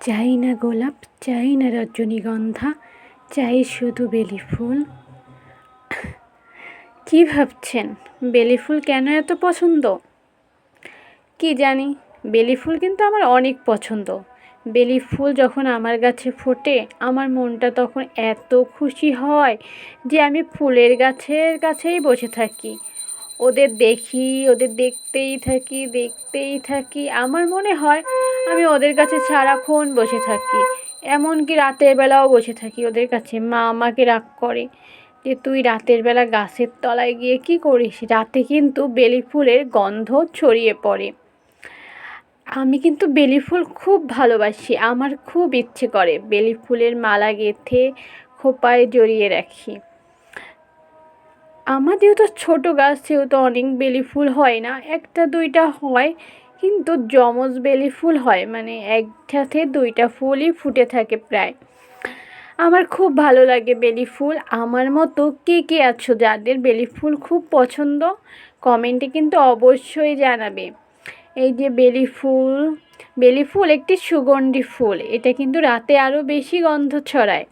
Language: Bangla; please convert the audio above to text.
চাই না গোলাপ, চাই না রজনীগন্ধা, চাই শুধু বেলি ফুল। কী ভাবছেন বেলি ফুল কেন এত পছন্দ? কি জানি, বেলি ফুল কিন্তু আমার অনেক পছন্দ। বেলি ফুল যখন আমার গাছে ফোটে আমার মনটা তখন এত খুশি হয় যে আমি ফুলের গাছের কাছেই বসে থাকি, ওদের দেখি, ওদের দেখতেই থাকি। আমার মনে হয় আমি ওদের কাছে সারাক্ষণ বসে থাকি, এমনকি রাতের বেলাও বসে থাকি ওদের কাছে। মা আমাকে রাগ করে যে তুই রাতের বেলা গাছের তলায় গিয়ে কী করিস? রাতে কিন্তু বেলি ফুলের গন্ধ ছড়িয়ে পড়ে। আমি কিন্তু বেলি ফুল খুব ভালোবাসি, আমার খুব ইচ্ছে করে বেলি ফুলের মালা গেঁথে খোঁপায় জড়িয়ে রাখি। আমার যেহেতু ছোটো গাছ সেহেতু অনেক বেলি ফুল হয় না, একটা দুইটা হয়, কিন্তু জমজ বেলি ফুল হয়, মানে একসাথে দুইটা ফুলই ফুটে থাকে প্রায়। আমার খুব ভালো লাগে বেলি ফুল। আমার মতো কে কে আছো যাদের বেলি ফুল খুব পছন্দ, কমেন্টে কিন্তু অবশ্যই জানাবে। এই যে বেলি ফুল একটি সুগন্ধি ফুল, এটা কিন্তু রাতে আরও বেশি গন্ধ ছড়ায়।